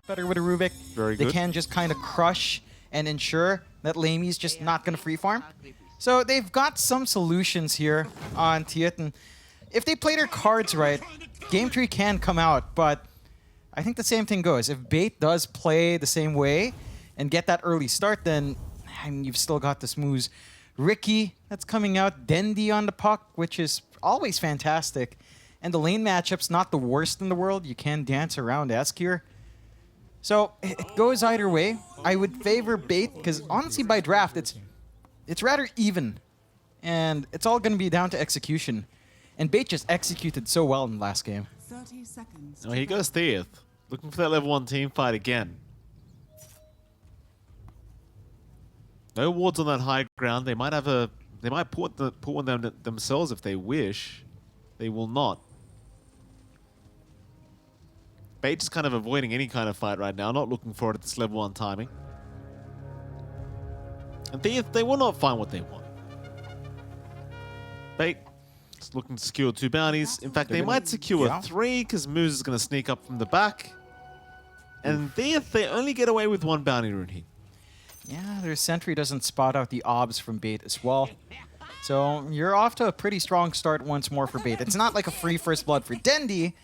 better with a Rubik. Very good. They can just kind of crush and ensure that Lamey's just not going to free farm. So they've got some solutions here on Thiuth, and if they play their cards right, game 3 can come out, but I think the same thing goes. If Bait does play the same way and get that early start, then I mean, you've still got the smooth Ricky that's coming out, Dendi on the puck, which is always fantastic. And the lane matchup's not the worst in the world. You can dance around Esk here. So it goes either way. I would favor Bait because honestly by draft it's rather even. And it's all going to be down to execution. And Bait just executed so well in the last game. 30 seconds. Oh, here goes Thiuth. Looking for that level 1 team fight again. No wards on that high ground. They might have a. They might put one down themselves if they wish. They will not. Bait is kind of avoiding any kind of fight right now. Not looking for it at this level 1 timing. And they will not find what they want. Bait is looking to secure 2 bounties. In fact, they might secure 3 because Moose is going to sneak up from the back. And they only get away with 1 bounty rune here. Yeah, their sentry doesn't spot out the obs from Bait as well. So you're off to a pretty strong start once more for Bait. It's not like a free first blood for Dendi,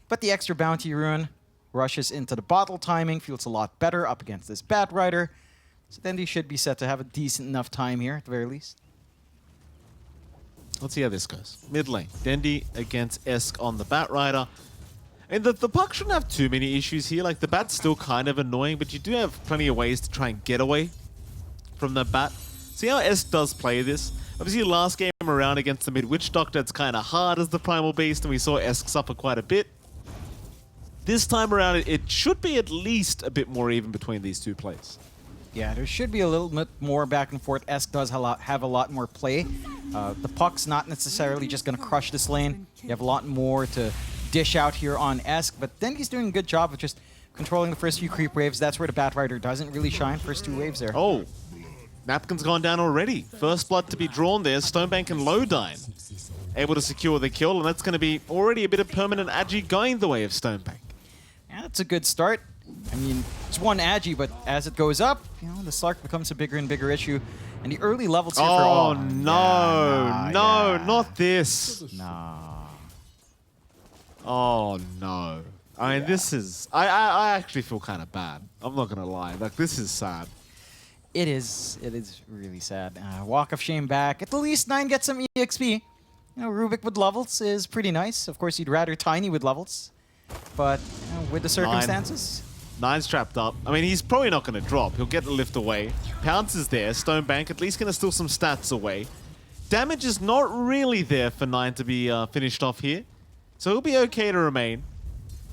but the extra bounty rune rushes into the bottle timing, feels a lot better up against this Bat Rider. So Dendi should be set to have a decent enough time here, at the very least. Let's see how this goes. Mid lane, Dendi against Esk on the Bat Rider. And the puck shouldn't have too many issues here. Like, the Bat's still kind of annoying, but you do have plenty of ways to try and get away from the Bat. See how Esk does play this? Obviously, last game around against the Mid Witch Doctor, it's kind of hard as the Primal Beast, and we saw Esk suffer quite a bit. This time around, it should be at least a bit more even between these two plays. Yeah, there should be a little bit more back and forth. Esk does have a lot more play. The puck's not necessarily just going to crush this lane. You have a lot more to dish out here on Esk, but then he's doing a good job of just controlling the first few creep waves. That's where the Bat Rider doesn't really shine. First 2 waves there. Oh, Napkin's gone down already. First blood to be drawn there. Stonebank and Lowdine able to secure the kill, and that's going to be already a bit of permanent agi going the way of Stonebank. Yeah, that's a good start. I mean, it's 1 agi, but as it goes up, you know, the Slark becomes a bigger and bigger issue. And the early levels here no, not this. Nah. Oh, no. I mean, this is... I actually feel kind of bad. I'm not going to lie. Like, this is sad. It is really sad. Walk of Shame back. At the least 9 gets some EXP. You know, Rubik with levels is pretty nice. Of course, you'd rather Tiny with levels. But you know, with the circumstances... 9's trapped up. I mean, he's probably not going to drop. He'll get the lift away. Pounce is there. Stonebank at least going to steal some stats away. Damage is not really there for 9 to be finished off here. So he'll be okay to remain.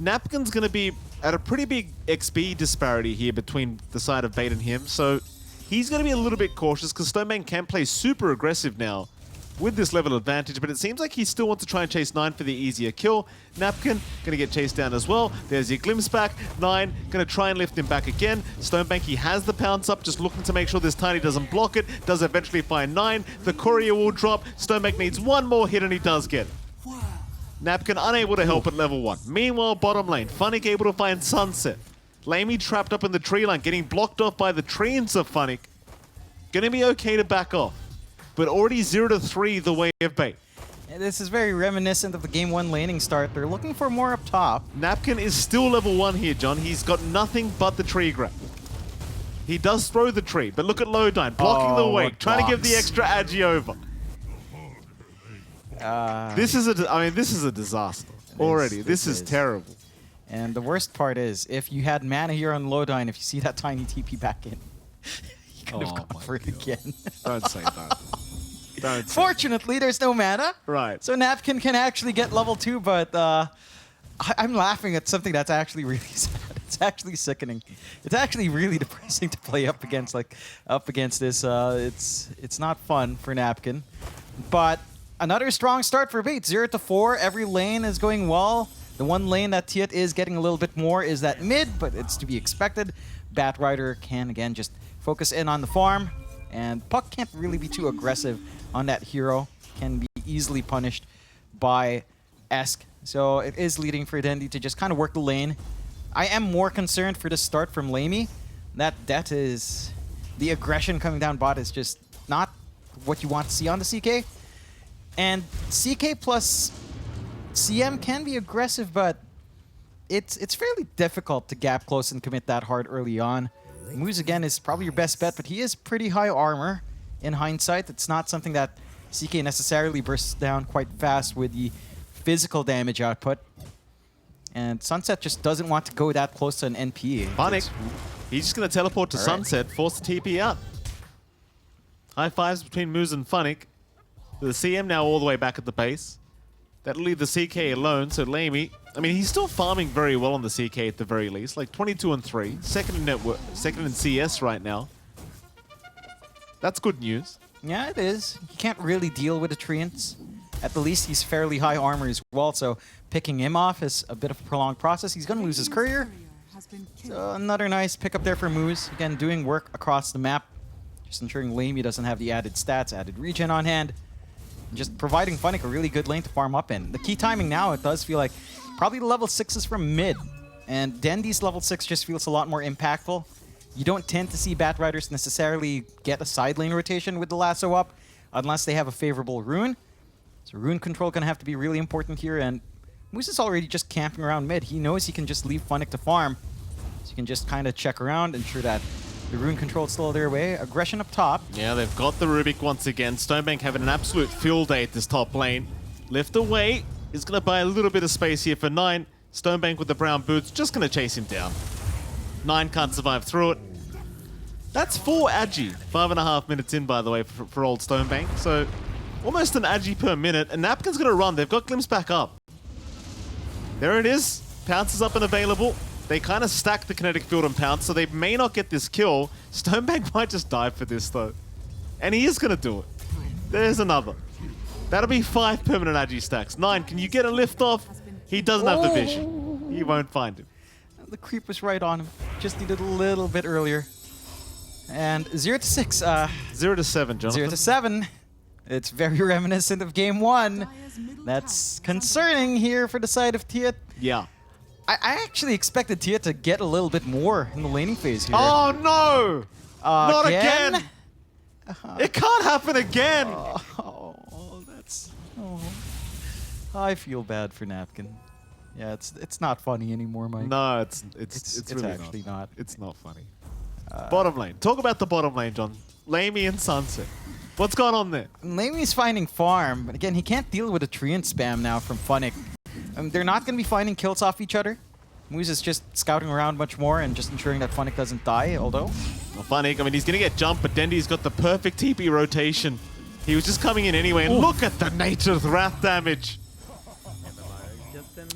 Napkin's going to be at a pretty big XP disparity here between the side of Bait and him. So he's going to be a little bit cautious because Stonebank can play super aggressive now with this level advantage, but it seems like he still wants to try and chase 9 for the easier kill. Napkin going to get chased down as well. There's your glimpse back. 9 going to try and lift him back again. Stonebank, he has the pounce up, just looking to make sure this Tiny doesn't block it. Does eventually find 9. The courier will drop. Stonebank needs 1 more hit and he does get it. Napkin unable to help at level 1. Meanwhile, bottom lane, Funnick able to find Sunset. Lamey trapped up in the tree line, getting blocked off by the treants of Funnick. Gonna be okay to back off, but already 0-3 the way of Bait. Yeah, this is very reminiscent of the game 1 laning start. They're looking for more up top. Napkin is still level 1 here, John. He's got nothing but the tree grab. He does throw the tree, but look at Lowdine, blocking the way, trying to give the extra agi over. This is a disaster already. This is terrible. And the worst part is, if you had mana here on Lowdine, if you see that Tiny TP back in, you could have gone for it again. Don't say that. Don't say Fortunately, there's no mana. Right. So Napkin can actually get level 2, but I'm laughing at something that's actually really sad. It's actually sickening. It's actually really depressing to play up against this. It's not fun for Napkin, but another strong start for Bait. 0-4. Every lane is going well. The one lane that Thiuth is getting a little bit more is that mid, but it's to be expected. Bat Rider can, again, just focus in on the farm. And Puck can't really be too aggressive on that hero. Can be easily punished by Esk. So it is leading for Dendi to just kind of work the lane. I am more concerned for the start from Lamey. That is... The aggression coming down bot is just not what you want to see on the CK. And CK plus CM can be aggressive, but it's fairly difficult to gap close and commit that hard early on. Moose again is probably your best bet, but he is pretty high armor in hindsight. It's not something that CK necessarily bursts down quite fast with the physical damage output. And Sunset just doesn't want to go that close to an NP. Funnick, he's just going to teleport to Sunset, force the TP out. High fives between Moose and Funnick. The CM now all the way back at the base. That'll leave the CK alone, so Lamey, I mean, he's still farming very well on the CK at the very least, like 22 and 3, second in CS right now. That's good news. Yeah, it is. He can't really deal with the treants. At the least, he's fairly high armor as well, so picking him off is a bit of a prolonged process. He's going to lose his courier. So another nice pickup there for Moose. Again, doing work across the map. Just ensuring Lamey doesn't have the added stats, added regen on hand. And just providing Funnick a really good lane to farm up in. The key timing now, it does feel like probably the level 6s from mid. And Dendy's level 6 just feels a lot more impactful. You don't tend to see Bat Riders necessarily get a side lane rotation with the lasso up unless they have a favorable rune. So rune control going to have to be really important here, and Moose is already just camping around mid. He knows he can just leave Funnick to farm. So you can just kind of check around, ensure that the rune control is still their way. Aggression up top. Yeah, they've got the Rubik once again. Stonebank having an absolute field day at this top lane. Lift away is going to buy a little bit of space here for 9. Stonebank with the brown boots, just going to chase him down. 9 can't survive through it. That's 4 Agi. 5.5 minutes in, by the way, for old Stonebank. So almost an Agi per minute. And Napkin's going to run. They've got Glimpse back up. There it is. Pounce is up and available. They kind of stack the kinetic field and Pounce, so they may not get this kill. Stonebank might just die for this, though. And he is going to do it. There's another. That'll be 5 permanent Agi stacks. 9, can you get a lift off? He doesn't have the vision. He won't find him. The creep was right on him. Just needed a little bit earlier. And 0 to 6. 0 to 7, Jonathan. 0 to 7. It's very reminiscent of game 1. That's concerning here for the side of Thiuth. Yeah. I actually expected Thiuth to get a little bit more in the laning phase here. Oh no! Not again! Uh-huh. It can't happen again! That's... Oh. I feel bad for Napkin. Yeah, it's not funny anymore, Mike. No, it's really actually not. It's not funny. Bottom lane. Talk about the bottom lane, John. Lamey and Sunset. What's going on there? Lamey's finding farm, but again, he can't deal with a tree and spam now from Funnick. They're not going to be finding kills off each other. Moose is just scouting around much more and just ensuring that Funnick doesn't die, although... Well, Funnick, I mean, he's going to get jumped, but Dendy's got the perfect TP rotation. He was just coming in anyway, and look at the Nature's Wrath damage.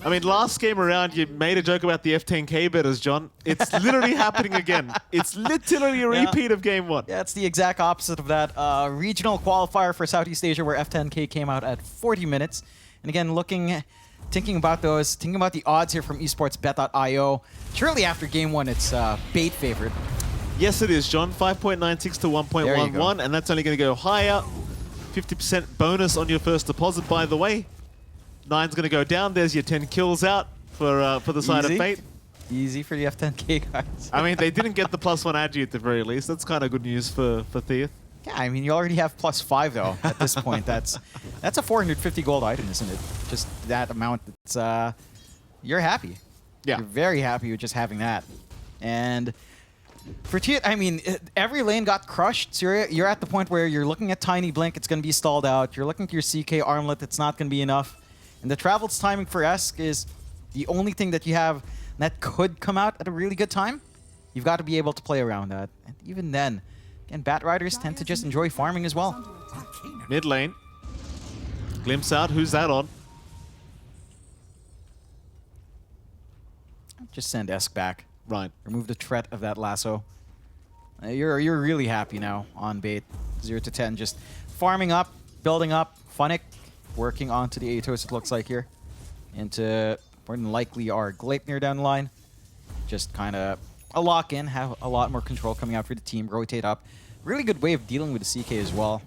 I mean, last game around, you made a joke about the F10K betters, John. It's literally happening again. It's literally a repeat of game 1. Yeah, it's the exact opposite of that. Regional qualifier for Southeast Asia where F10K came out at 40 minutes. And again, thinking about the odds here from esportsbet.io. Surely after game 1, it's bait favored. Yes, it is, John. 5.96 to 1.11, and that's only going to go higher. 50% bonus on your first deposit, by the way. 9's going to go down. There's your 10 kills out for the side of Fate. Easy for the F10K guys. I mean, they didn't get the +1 Agi at the very least. That's kind of good news for Thiuth. Yeah, I mean, you already have +5 though at this point. That's a 450 gold item, isn't it? Just that amount. It's you're happy. Yeah. You're very happy with just having that. And for Thiuth, I mean, every lane got crushed. So you're at the point where you're looking at Tiny Blink. It's going to be stalled out. You're looking at your CK Armlet. It's not going to be enough. And the Travel's timing for Esk is the only thing that you have that could come out at a really good time. You've got to be able to play around that. And even then, again, Bat Riders tend to just enjoy farming as well. Mid lane. Glimpse out. Who's that on? Just send Esk back. Right. Remove the threat of that lasso. You're really happy now on bait. 0 to 10. Just farming up, building up. Funnick working onto the Atos, it looks like here. Into more than likely our Gleipnir down the line. Just kind of a lock-in, have a lot more control coming out for the team, rotate up. Really good way of dealing with the CK as well.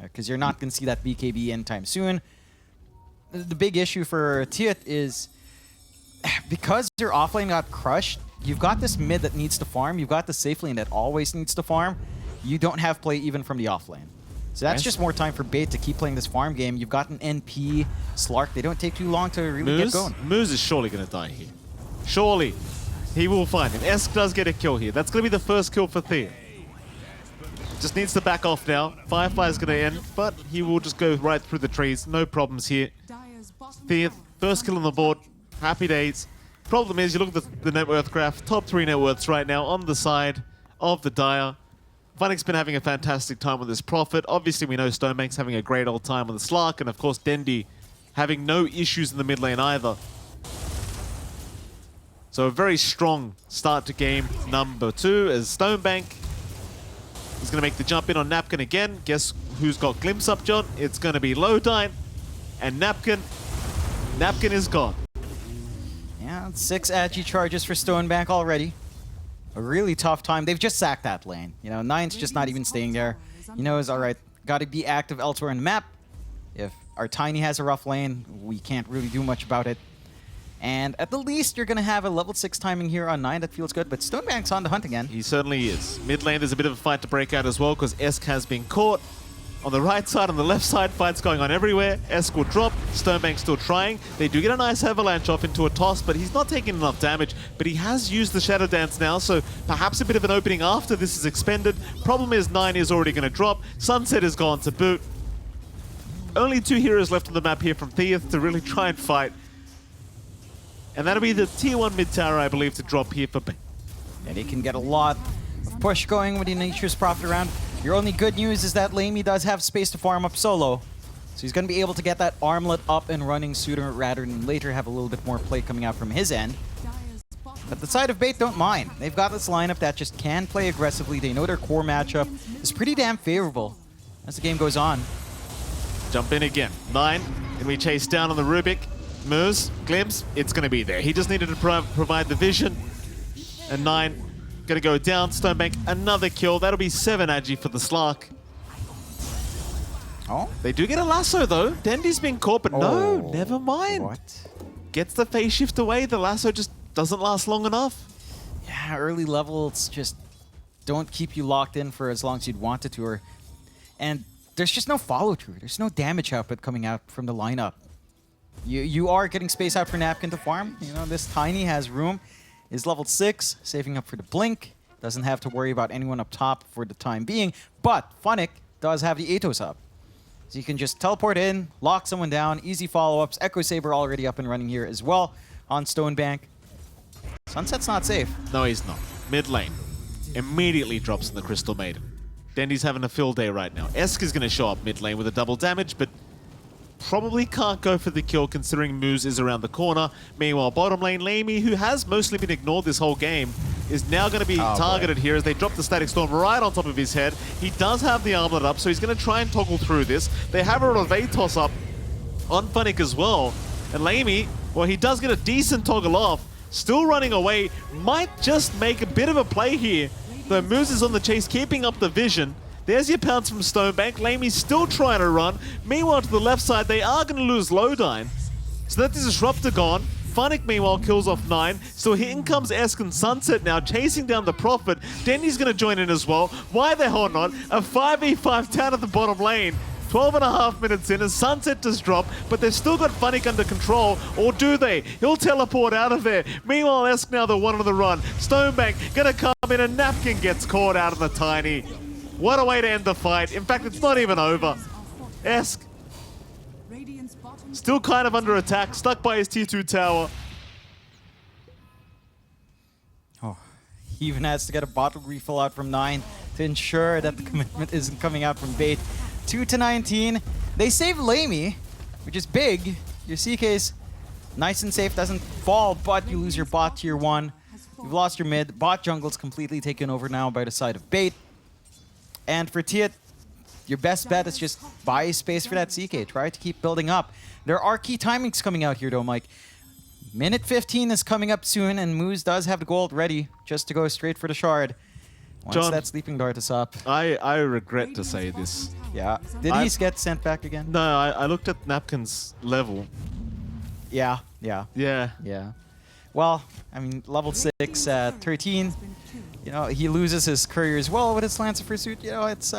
Because you're not going to see that BKB anytime soon. The big issue for Thiuth is because your offlane got crushed, you've got this mid that needs to farm. You've got the safe lane that always needs to farm. You don't have play even from the offlane. So that's just more time for Bait to keep playing this farm game. You've got an NP, Slark. They don't take too long to really get going. Moose is surely going to die here. Surely. He will find him. Esk does get a kill here. That's going to be the first kill for Thiuth. Just needs to back off now. Firefly's going to end, but he will just go right through the trees. No problems here. Thiuth, first kill on the board. Happy days. Problem is, you look at the net worth graph. Top 3 net worths right now on the side of the Dire. Funnick's been having a fantastic time with this Prophet. Obviously, we know Stonebank's having a great old time with the Slark. And of course, Dendi having no issues in the mid lane either. So a very strong start to game number 2 as Stonebank is going to make the jump in on Napkin again. Guess who's got Glimpse up, John? It's going to be Lowdine and Napkin. Napkin is gone. Yeah, 6 agi charges for Stonebank already. A really tough time. They've just sacked that lane. You know, Nine's just not even staying there. He knows, all right, got to be active elsewhere in the map. If our Tiny has a rough lane, we can't really do much about it. And at the least, you're going to have a level 6 timing here on 9. That feels good, but Stonebank's on the hunt again. He certainly is. Mid lane, there's a bit of a fight to break out as well because Esk has been caught. On the right side, on the left side, fights going on everywhere. Esk will drop. Stonebank still trying. They do get a nice avalanche off into a toss, but he's not taking enough damage. But he has used the Shadow Dance now, so perhaps a bit of an opening after this is expended. Problem is, 9 is already going to drop. Sunset is gone to boot. Only 2 heroes left on the map here from Thiuth to really try and fight. And that'll be the tier 1 mid tower, I believe, to drop here for Bait. And he can get a lot of push going with the Nature's Prophet around. Your only good news is that Lamey does have space to farm up solo. So he's going to be able to get that armlet up and running sooner rather than later have a little bit more play coming out from his end. But the side of Bait don't mind. They've got this lineup that just can play aggressively. They know their core matchup is pretty damn favorable as the game goes on. Jump in again. 9, and we chase down on the Rubik. Moose, Glimpse, it's going to be there. He just needed to provide the vision. And 9, going to go down. Stonebank, another kill. That'll be 7 agi for the Slark. Oh? They do get a lasso, though. Dendi's been caught, but no, never mind. What? Gets the phase shift away. The lasso just doesn't last long enough. Yeah, early levels just don't keep you locked in for as long as you'd want it to. And there's just no follow-through. There's no damage output coming out from the lineup. You are getting space out for Napkin to farm. You know, this Tiny has room. Is level 6, saving up for the blink. Doesn't have to worry about anyone up top for the time being. But Funnick does have the Atos up. So you can just teleport in, lock someone down, easy follow-ups. Echo Saber already up and running here as well on Stonebank. Sunset's not safe. No, he's not. Mid lane. Immediately drops in the Crystal Maiden. Dendi's having a fill day right now. Esk is going to show up mid lane with a double damage, but probably can't go for the kill considering Moose is around the corner. Meanwhile, bottom lane, Lamey, who has mostly been ignored this whole game, is now going to be targeted here as they drop the Static Storm right on top of his head. He does have the armlet up, so he's going to try and toggle through this. They have a Relay toss up on Funnick as well. And Lamey, well, he does get a decent toggle off. Still running away, might just make a bit of a play here. Though Moose is on the chase, keeping up the vision. There's your pounce from Stonebank. Lamey's still trying to run. Meanwhile, to the left side, they are going to lose Lowdine. So that's the Disruptor gone. Funnick, meanwhile, kills off 9. So in comes Esk and Sunset now, chasing down the Prophet. Dendi's going to join in as well. Why the hell not? A 5v5 down at the bottom lane. 12.5 minutes in, and Sunset does drop, but they've still got Funnick under control, or do they? He'll teleport out of there. Meanwhile, Esk now the one on the run. Stonebank going to come in, and Napkin gets caught out of the Tiny. What a way to end the fight. In fact, it's not even over. Esk, still kind of under attack, stuck by his tier 2 tower. Oh, he even has to get a bottle refill out from 9 to ensure that the commitment isn't coming out from Bait. 2-19. They save Lamey, which is big. Your CK's nice and safe, doesn't fall, but you lose your bot tier 1. You've lost your mid. Bot jungle's completely taken over now by the side of Bait. And for Thiuth, your best bet is just buy space for that CK. Try to keep building up. There are key timings coming out here, though, Mike. Minute 15 is coming up soon, and Moose does have the gold ready just to go straight for the shard. Once John, that Sleeping Dart is up. I regret to say this. Yeah. Did he get sent back again? No, I looked at Napkin's level. Yeah. Yeah. well, I mean, level 6 at 13. You know, he loses his courier as well with his Lancer Pursuit. You know, it's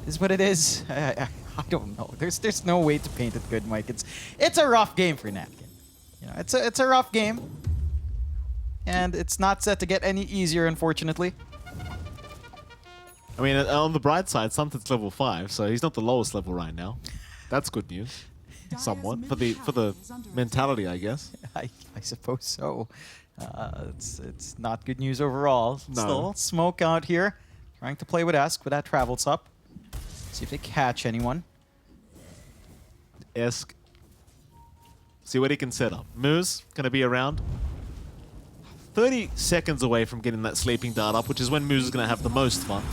is what it is. I don't know. There's no way to paint it good, Mike. It's a rough game for Napkin. You know, it's a rough game, and it's not set to get any easier, unfortunately. I mean, on the bright side, Sunset's level 5, so he's not the lowest level right now. That's good news, somewhat for the mentality, I guess. I suppose so. It's not good news overall. No. Still smoke out here, trying to play with Esk with that travels up. See if they catch anyone. Esk. See what he can set up. Moose gonna be around. 30 seconds away from getting that sleeping dart up, which is when Moose is gonna have the most fun.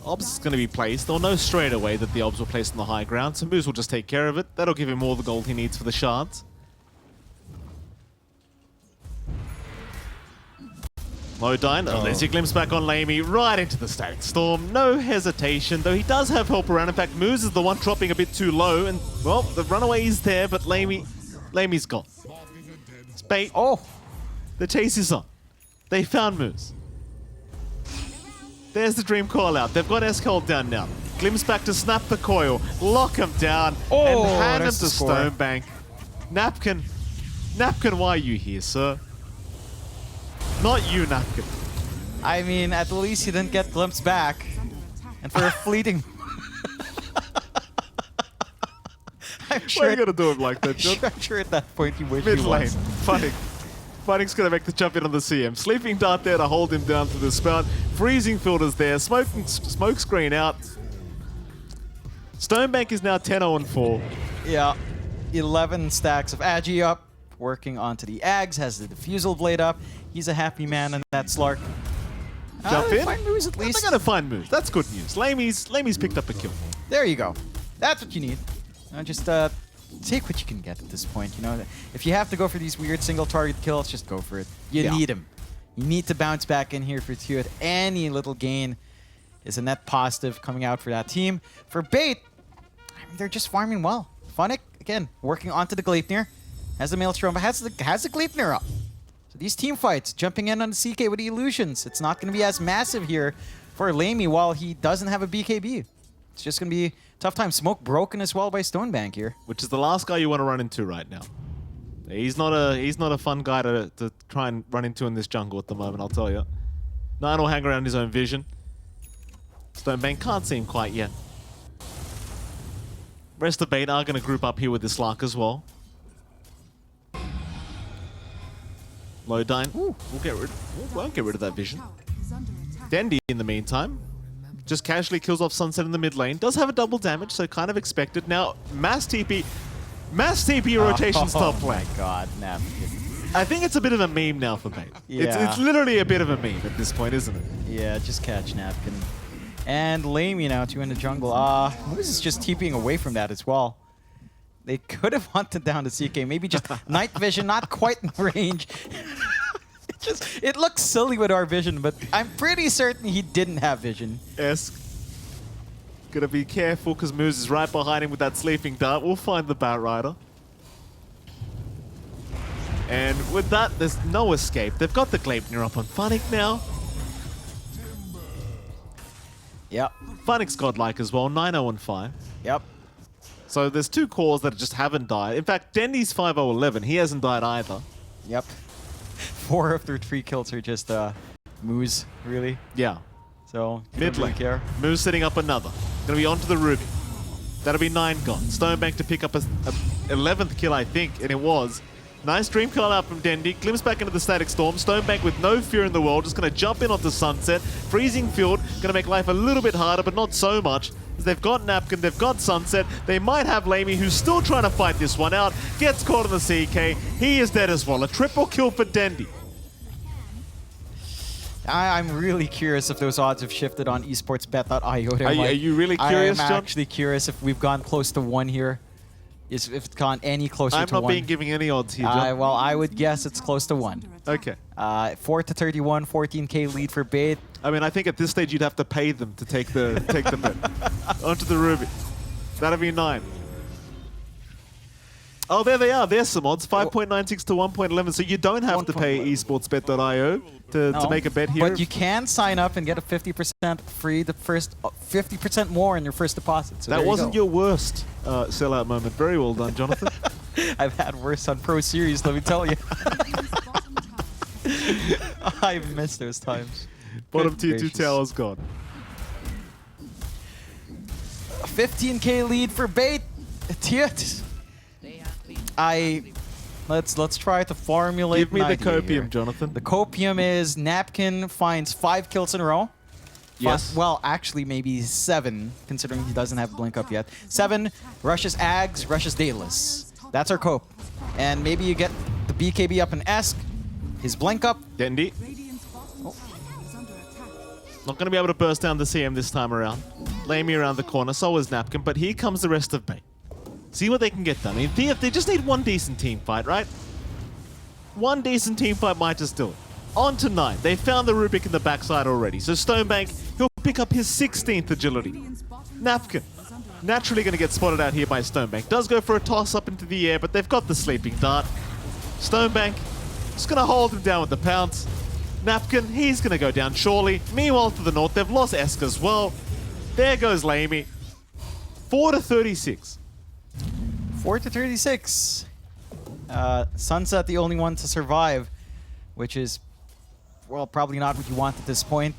Obs is going to be placed. They'll know straight away that the Obs were placed on the high ground, so Moose will just take care of it. That'll give him all the gold he needs for the shards. Modine, there's your glimpse back on Lamy, right into the Static Storm. No hesitation, though he does have help around. In fact, Moose is the one dropping a bit too low, and, well, the runaway is there, but Lamy's gone. It's bait. Oh! The chase is on. They found Moose. There's the dream call out. They've got Esk down now. Glimpse back to snap the coil, lock him down, and hand him to Stonebank. Napkin, why are you here, sir? Not you, Napkin. I mean, at least he didn't get glimpsed back. And for a fleeting... I'm sure Why are you gonna do him like that, John? I'm sure at that point he wished Mid he lane, was. Fighting. Fighting's gonna make the jump in on the CM. Sleeping Dart there to hold him down to the spout. Freezing Filters there. Smoke screen out. Stonebank is now 10-0-4. Yeah. 11 stacks of Agi up. Working onto the Ags. Has the Diffusal Blade up. He's a happy man in that Slark. Jump in. Find moves at least. They're gonna find moves. That's good news. Lamy's picked up a kill. There you go. That's what you need. Just take what you can get at this point. You know, if you have to go for these weird single target kills, just go for it. You need him. You need to bounce back in here for Thiuth. Any little gain is a net positive coming out for that team. For Bait, I mean, they're just farming well. Funnick, again, working onto the Gleipnir. Has the Maelstrom, but has the Gleipnir up. So these team fights, jumping in on the CK with the illusions. It's not going to be as massive here for Lamy while he doesn't have a BKB. It's just going to be a tough time. Smoke broken as well by Stonebank here. Which is the last guy you want to run into right now. He's not a fun guy to try and run into in this jungle at the moment, I'll tell you. Nine will hang around his own vision. Stonebank can't see him quite yet. Rest of Bait are going to group up here with this Slark as well. Modine. Won't get rid of that vision. Dendy, in the meantime, just casually kills off Sunset in the mid lane. Does have a double damage, so kind of expected. Now, mass TP rotations top lane. Oh my god, Napkin. I think it's a bit of a meme now for Bait. Yeah. It's literally a bit of a meme at this point, isn't it? Yeah, just catch Napkin. And Lamy now, 2 in the jungle. Moose is just TPing away from that as well. They could have hunted down the CK. Maybe just night vision, not quite in range. It looks silly with our vision, but I'm pretty certain he didn't have vision. Esk. Gonna be careful because Moose is right behind him with that sleeping dart. We'll find the Bat Rider. And with that, there's no escape. They've got the Gleipnir up on Funnick now. Yep. Funnick's godlike as well, 9-0-5. Yep. So there's 2 cores that just haven't died. In fact, Dendy's 5-0-11. He hasn't died either. Yep. 4 of their 3 kills are just Moose, really. Yeah. So, Mid lane. Care. Moose setting up another. Gonna be onto the Ruby. That'll be 9 gone. Stonebank to pick up a 11th kill, I think, and it was. Nice dream call out from Dendy. Glimpse back into the Static Storm. Stonebank with no fear in the world. Just gonna jump in onto Sunset. Freezing Field. Gonna make life a little bit harder, but not so much. They've got Napkin, they've got Sunset, they might have Lamy, who's still trying to fight this one out, gets caught on the CK, he is dead as well. A triple kill for Dendy. I'm really curious if those odds have shifted on esportsbet.io. Are you really curious, I'm John? actually curious if we've gone close to 1 here. If it's gone any closer I'm to 1. not being giving any odds here, John. Well, I would guess it's close to 1. Okay. 4-31, 14k lead for Bait. I mean, I think at this stage you'd have to pay them to take the bet. Onto the Ruby. That'll be 9. Oh, there they are. There's some odds. 5.96 to 1.11. So you don't have to pay esportsbet.io to make a bet here. But you can sign up and get a 50% free, the first 50% more in your first deposit. So that wasn't your worst sellout moment. Very well done, Jonathan. I've had worse on Pro Series, let me tell you. I've missed those times. Bottom tier 2 tower's gone. 15k lead for Bait. Thiuth. Let's try to formulate. Give me the copium, here. Jonathan. The copium is Napkin finds 5 kills in a row. Yes. Well, actually maybe 7, considering he doesn't have Blink up yet. 7, rushes Ags, rushes Daedalus. That's our cope. And maybe you get the BKB up in Esk, his Blink up. Dendi. Oh. Not going to be able to burst down the CM this time around. Lay me around the corner, so was Napkin, but here comes the rest of Bait. See what they can get done. In Thiuth, they just need one decent team fight, right? One decent team fight might just do it. On to 9. They found the Rubik in the backside already. So Stonebank, he'll pick up his 16th agility. Napkin, naturally going to get spotted out here by Stonebank. Does go for a toss up into the air, but they've got the sleeping dart. Stonebank, just going to hold him down with the pounce. Napkin, he's going to go down surely. Meanwhile, to the north, they've lost Esk as well. There goes Lamey. 4 to 36. 4 to 36. Sunset the only one to survive, which is, well, probably not what you want at this point.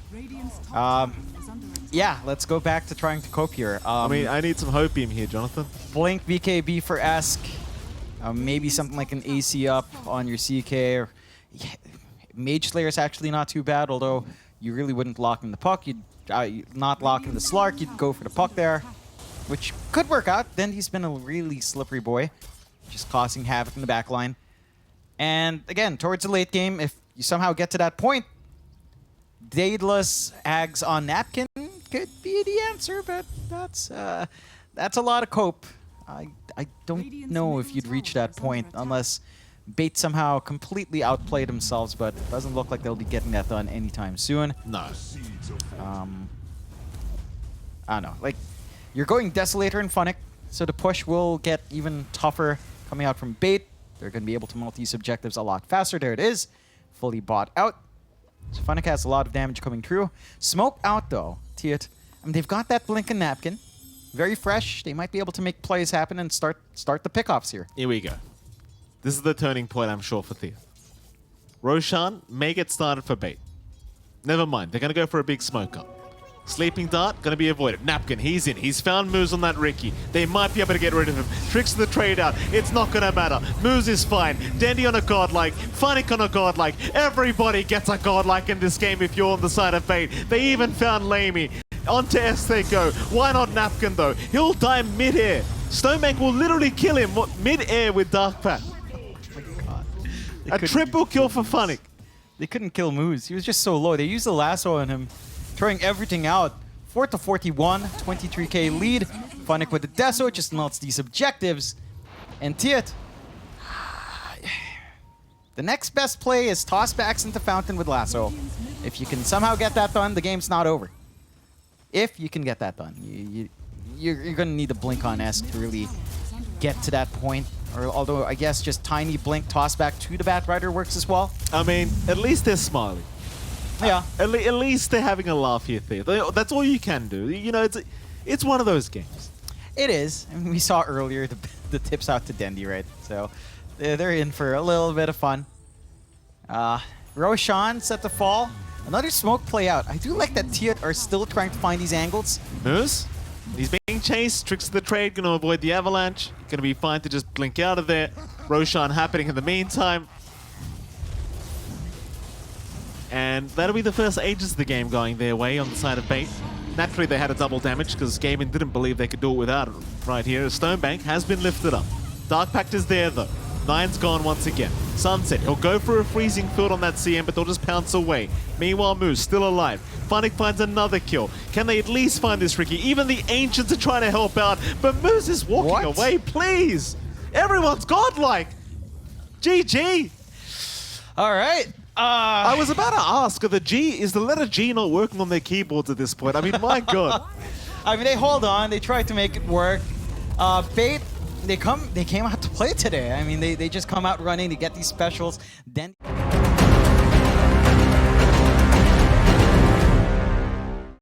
Yeah, let's go back to trying to cope here. I mean, I need some hopium here, Jonathan. Blink BKB for Esk. Maybe something like an AC up on your CK. Or, yeah, Mage Slayer is actually not too bad, although you really wouldn't lock in the puck. You'd not lock in the Slark. You'd go for the puck there, which could work out. Then he's been a really slippery boy, just causing havoc in the back line. And again, towards the late game, if you somehow get to that point, Daedalus Ags on Napkin could be the answer, but that's a lot of cope. I don't know if you'd reach that point unless Bait somehow completely outplayed themselves, but it doesn't look like they'll be getting that done anytime soon. No. I don't know. Like, you're going Desolator and Funnick, so the push will get even tougher coming out from Bait. They're going to be able to multi objectives a lot faster. There it is. Fully bought out. So Funnick has a lot of damage coming through. Smoke out, though. Thiuth. I mean, they've got that Blink and Napkin. Very fresh. They might be able to make plays happen and start the pickoffs here. Here we go. This is the turning point, I'm sure, for Thiuth. Roshan may get started for Bait. Never mind. They're going to go for a big smoke up. Sleeping Dart, going to be avoided. Napkin, he's in. He's found Moose on that Ricky. They might be able to get rid of him. Tricks the trade out. It's not going to matter. Moose is fine. Dandy on a godlike. Funnick on a godlike. Everybody gets a godlike in this game if you're on the side of Bait. They even found Lamey. Onto S they go. Why not Napkin, though? He'll die mid-air. Stonebank will literally kill him mid-air with Dark Path. A triple kill for Funnick. They couldn't kill Moose. He was just so low. They used the lasso on him, throwing everything out. 4 to 41, 23k lead. Funnick with the Deso just melts these objectives. And Thiuth, the next best play is toss backs into Fountain with lasso. If you can somehow get that done, the game's not over. If you can get that done. You're going to need a Blink on Esk to really get to that point. Or although I guess just tiny Blink toss back to the Bat Rider works as well. I mean, at least they're smiling. Yeah. At least they're having a laugh here, Thiuth. That's all you can do. You know, it's one of those games. It is. I mean, we saw earlier the tips out to Dendi, right? So they're in for a little bit of fun. Roshan set to fall. Another smoke play out. I do like that Thiuth are still trying to find these angles. Moose, he's being chased. Tricks of the trade, going to avoid the avalanche. Going to be fine to just blink out of there. Roshan happening in the meantime. And that'll be the first ages of the game going their way on the side of Bait. Naturally, they had a double damage because Gaming didn't believe they could do it without it right here. Stonebank has been lifted up. Dark Pact is there, though. Nine's gone once again. Sunset, he'll go for a freezing field on that CM, but they'll just pounce away. Meanwhile, Moose still alive. Funnick finds another kill. Can they at least find this Ricky? Even the Ancients are trying to help out, but Moose is walking away, please! Everyone's godlike! GG! All right. I was about to ask, is the letter G not working on their keyboards at this point? I mean, my god. I mean, they hold on. They tried to make it work. Bait they came out to play today. I mean, they just come out running to get these specials, then